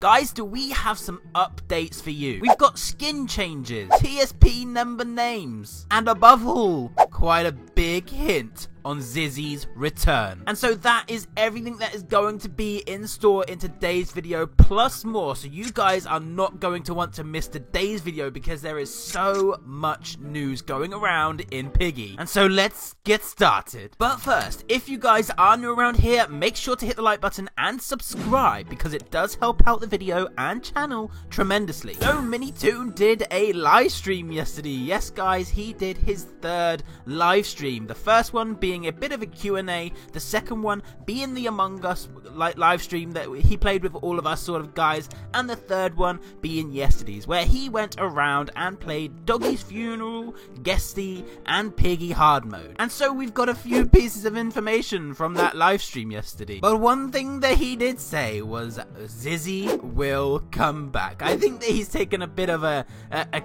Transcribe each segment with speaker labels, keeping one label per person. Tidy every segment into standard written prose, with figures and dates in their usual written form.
Speaker 1: Guys, do we have some updates for you? We've got skin changes, TSP number names, and above all, quite a big hint on Zizzy's return. And so that is everything that is going to be in store in today's video, plus more. So you guys are not going to want to miss today's video because there is so much news going around in Piggy. And so let's get started. But first, if you guys are new around here, make sure to hit the like button and subscribe because it does help out the video and channel tremendously. So Minitoon did a live stream yesterday. Yes guys, he did his third live stream. The first one being a bit of a Q&A, the second one being the Among Us live stream that he played with all of us sort of guys, and the third one being yesterday's, where he went around and played Doggy's Funeral, Guesty, and Piggy hard mode. And so we've got a few pieces of information from that live stream yesterday. But one thing that he did say was Zizzy will come back. I think that he's taken a bit of a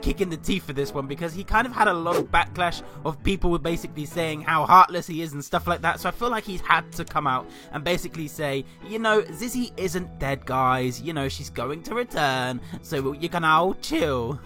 Speaker 1: kick in the teeth for this one because he kind of had a lot of backlash of people basically saying how heartless he is and stuff like that. So I feel like he's had to come out and basically say, you know, Zizzy isn't dead, guys. You know, she's going to return, so you can all chill.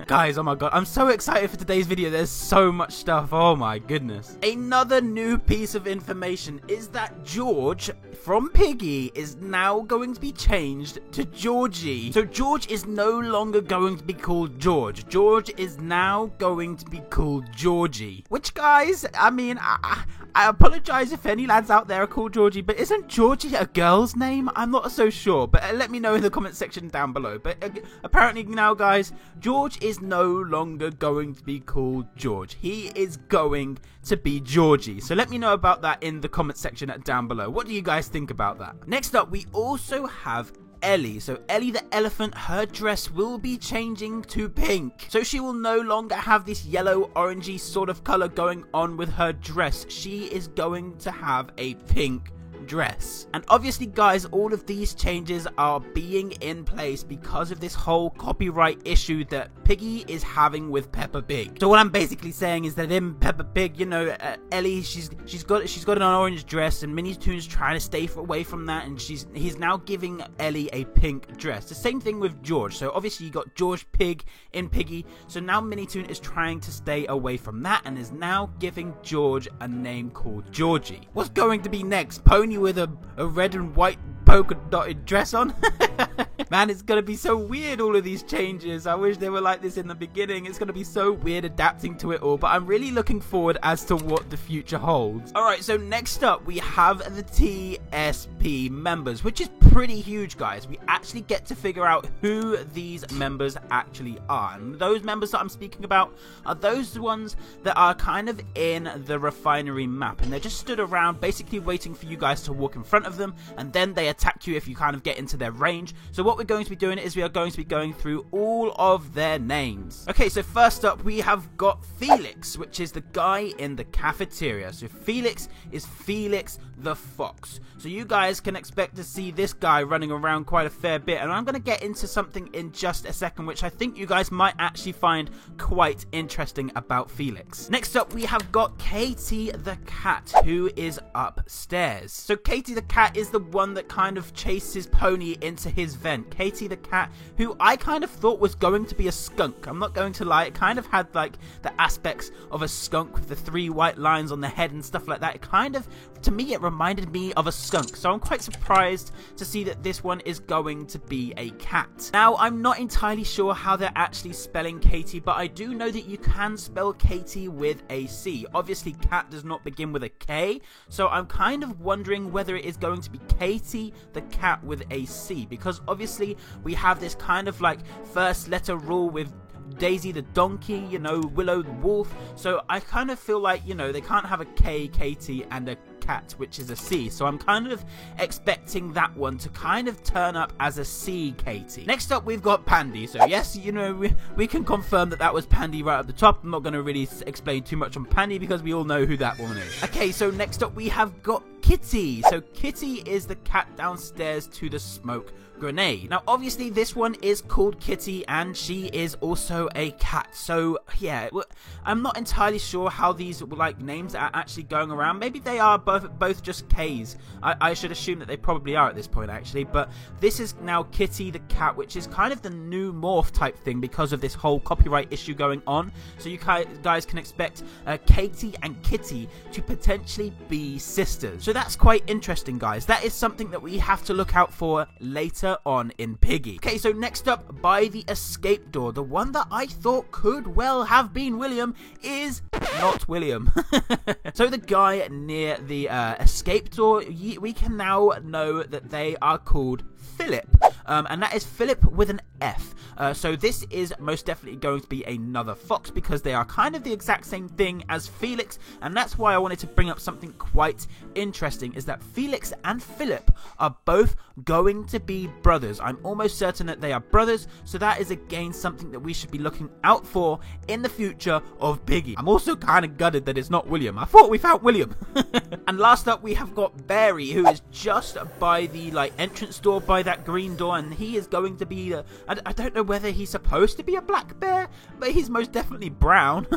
Speaker 1: Guys, oh my god, I'm so excited for today's video. There's so much stuff. Oh my goodness. Another new piece of information is that George from Piggy is now going to be changed to Georgie. So George is no longer going to be called George. George is now going to be called Georgie. Which, guys, I mean, I apologize if any lads out there are called Georgie, but isn't Georgie a girl's name? I'm not so sure, but let me know in the comment section down below. But apparently now, guys, George is no longer going to be called George. He is going to be Georgie. So let me know about that in the comment section down below. What do you guys think about that? Next up, we also have Ellie. So Ellie the elephant, her dress will be changing to pink. So she will no longer have this yellow orangey sort of color going on with her dress. She is going to have a pink dress. And obviously, guys, all of these changes are being in place because of this whole copyright issue that Piggy is having with Peppa Pig. So what I'm basically saying is that in Peppa Pig, you know, Ellie, she's got an orange dress, and Minitoon's trying to stay away from that, and he's now giving Ellie a pink dress. The same thing with George. So obviously you got George Pig in Piggy. So now Minitoon is trying to stay away from that and is now giving George a name called Georgie. What's going to be next? Pony with a red and white polka dotted dress on? Man, it's gonna be so weird, all of these changes. I wish they were like this in the beginning. It's gonna be so weird adapting to it all, but I'm really looking forward as to what the future holds. Alright, so next up we have the TSP members, which is pretty huge, guys. We actually get to figure out who these members actually are. And those members that I'm speaking about are those ones that are kind of in the refinery map, and they're just stood around basically waiting for you guys to walk in front of them, and then they attack you if you kind of get into their range. So what we're going to be doing is we are going to be going through all of their names. Okay, so first up we have got Felix, which is the guy in the cafeteria. So Felix is Felix the Fox. So you guys can expect to see this guy running around quite a fair bit, and I'm going to get into something in just a second which I think you guys might actually find quite interesting about Felix. Next up we have got Katie the cat, who is upstairs. So Katie the cat is the one that kind of chases Pony into his vent. Katie the cat, who I kind of thought was going to be a skunk. I'm not going to lie, it kind of had like the aspects of a skunk with the 3 white lines on the head and stuff like that. It kind of, to me, it reminded me of a skunk. So I'm quite surprised to see that this one is going to be a cat. Now, I'm not entirely sure how they're actually spelling Katie, but I do know that you can spell Katie with a C. Obviously, cat does not begin with a K, so I'm kind of wondering whether it is going to be Katie the cat with a C, because obviously we have this kind of like first letter rule with Daisy the donkey, you know, Willow the wolf. So I kind of feel like, you know, they can't have a K, Katie, and a cat, which is a C. So I'm kind of expecting that one to kind of turn up as a C, Katie. Next up, we've got Pandy. So yes, you know, we can confirm that that was Pandy right at the top. I'm not going to really explain too much on Pandy because we all know who that woman is. Okay, so next up we have got Kitty. So Kitty is the cat downstairs to the smoke grenade. Now obviously this one is called Kitty and she is also a cat. So yeah, I'm not entirely sure how these like names are actually going around. Maybe they are both both just K's. I should assume that they probably are at this point, actually. But this is now Kitty the cat, which is kind of the new morph type thing because of this whole copyright issue going on. So you guys can expect Katie and Kitty to potentially be sisters. So that's quite interesting, guys. That is something that we have to look out for later on in Piggy. Okay, so next up, by the escape door, the one that I thought could well have been William is not William. So the guy near the escape door, we can now know that they are called Philip, and that is Philip with an F. So this is most definitely going to be another fox because they are kind of the exact same thing as Felix, and that's why I wanted to bring up something quite interesting, is that Felix and Philip are both going to be brothers. I'm almost certain that they are brothers, so that is again something that we should be looking out for in the future of Piggy. I'm also kind of gutted that it's not William. I thought we found William. And last up, we have got Barry, who is just by the entrance door, by that green door, and he is going to be I don't know whether he's supposed to be a black bear, but he's most definitely brown.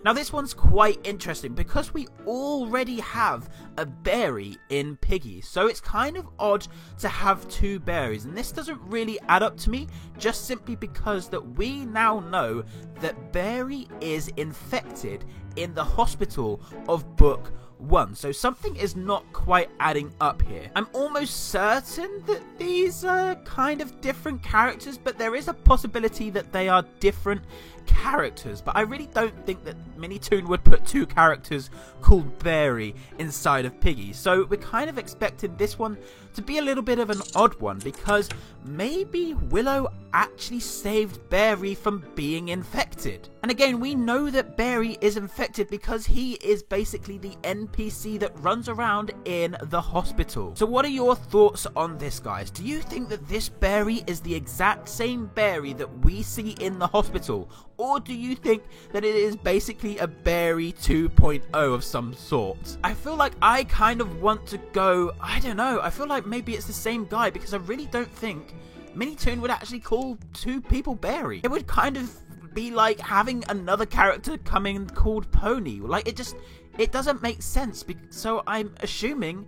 Speaker 1: Now this one's quite interesting because we already have a Barry in Piggy, so it's kind of odd to have two Barrys, and this doesn't really add up to me, just simply because that we now know that Barry is infected in the hospital of Book 1. So something is not quite adding up here. I'm almost certain that these are kind of different characters, but there is a possibility that they are different characters. But I really don't think that Minitoon would put two characters called Barry inside of Piggy. So we're kind of expecting this one to be a little bit of an odd one, because maybe Willow actually saved Barry from being infected. And again, we know that Barry is infected because he is basically the NPC that runs around in the hospital. So what are your thoughts on this, guys? Do you think that this Barry is the exact same Barry that we see in the hospital? Or do you think that it is basically a Barry 2.0 of some sort? I feel like I kind of want to go, I don't know, I feel like maybe it's the same guy, because I really don't think Minitoon would actually call two people Barry. It would kind of be like having another character come in called Pony. Like, it doesn't make sense. So I'm assuming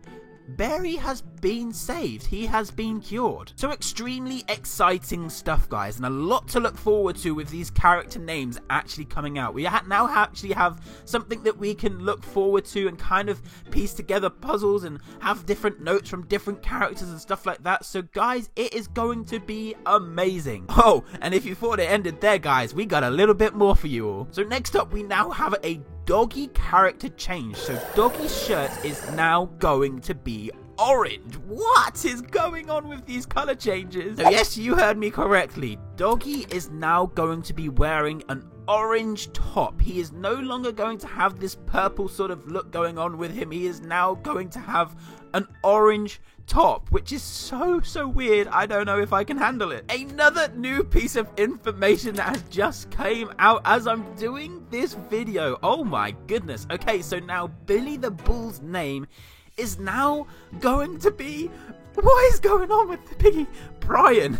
Speaker 1: Barry has been saved. He has been cured. So extremely exciting stuff, guys, and a lot to look forward to with these character names actually coming out. We now actually have something that we can look forward to and kind of piece together puzzles and have different notes from different characters and stuff like that. So guys, it is going to be amazing. Oh, and if you thought it ended there, guys, we got a little bit more for you all. So next up, we now have a Doggy character change. So Doggy's shirt is now going to be orange. What is going on with these color changes? So yes, you heard me correctly. Doggy is now going to be wearing an orange top. He is no longer going to have this purple sort of look going on with him. He is now going to have an orange top, which is so weird. I don't know if I can handle it. Another new piece of information that has just came out as I'm doing this video. Oh my goodness. Okay, so now Billy the Bull's name is now going to be, what is going on with the Piggy? Brian.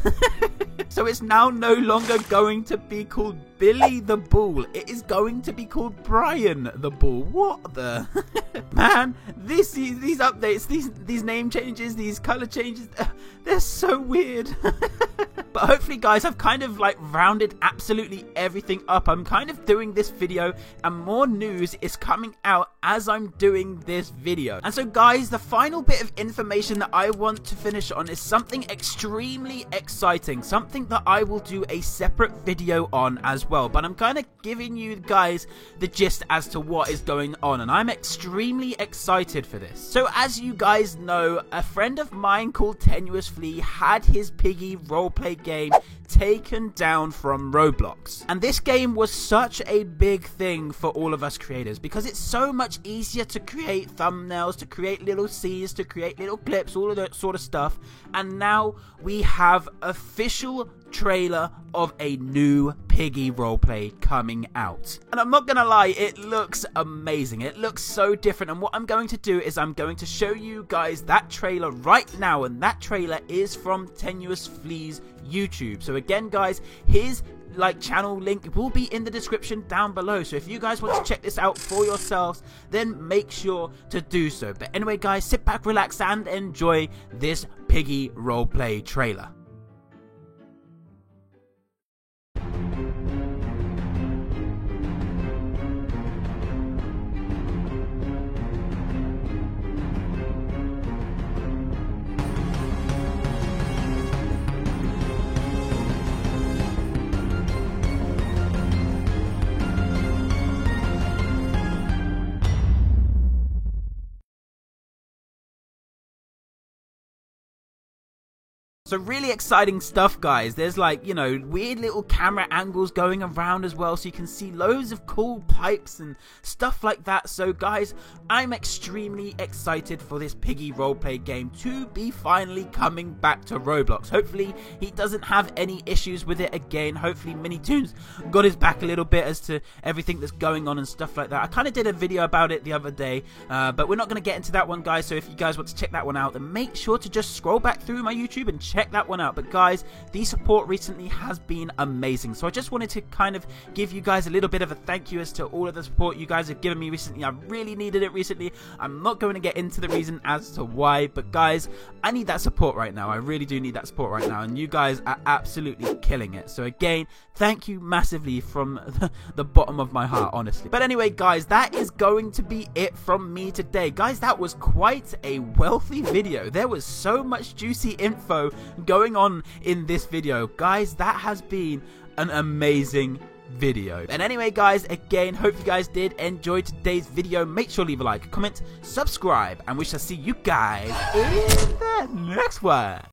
Speaker 1: So it's now no longer going to be called Billy the Bull. It is going to be called Brian the Bull. What the man? These updates, these name changes, these color changes, they're so weird. But hopefully, guys, I've kind of rounded absolutely everything up. I'm kind of doing this video, and more news is coming out as I'm doing this video. And so, guys, the final bit of information that I want to finish on is something extremely exciting, something that I will do a separate video on as well. But I'm kind of giving you guys the gist as to what is going on, and I'm extremely excited for this. So, as you guys know, a friend of mine called Tenuous Flea had his Piggy roleplay game taken down from Roblox. And this game was such a big thing for all of us creators because it's so much easier to create thumbnails, to create little C's, to create little clips, all of that sort of stuff. And now we have official trailer of a new Piggy roleplay coming out. And I'm not gonna lie, it looks amazing. It looks so different, and what I'm going to do is I'm going to show you guys that trailer right now, and that trailer is from Tenuous Flea's YouTube. So again, guys, his channel link will be in the description down below. So if you guys want to check this out for yourselves, then make sure to do so. But anyway, guys, sit back, relax, and enjoy this Piggy roleplay trailer. So really exciting stuff, guys. There's like, you know, weird little camera angles going around as well, so you can see loads of cool pipes and stuff like that. So guys, I'm extremely excited for this Piggy roleplay game to be finally coming back to Roblox. Hopefully he doesn't have any issues with it again. Hopefully Minitoons got his back a little bit as to everything that's going on and stuff like that. I kind of did a video about it the other day, but we're not going to get into that one, guys. So if you guys want to check that one out, then make sure to just scroll back through my YouTube and check that one out. But guys, the support recently has been amazing, so I just wanted to kind of give you guys a little bit of a thank you as to all of the support you guys have given me recently. I really needed it recently. I'm not going to get into the reason as to why, but guys, I need that support right now. I really do need that support right now, and you guys are absolutely killing it. So again, thank you massively from the bottom of my heart, honestly. But anyway, guys, that is going to be it from me today. Guys, that was quite a wealthy video. There was so much juicy info going on in this video. Guys, that has been an amazing video. And anyway, guys, again, hope you guys did enjoy today's video. Make sure to leave a like, comment, subscribe, and we shall see you guys in the next one.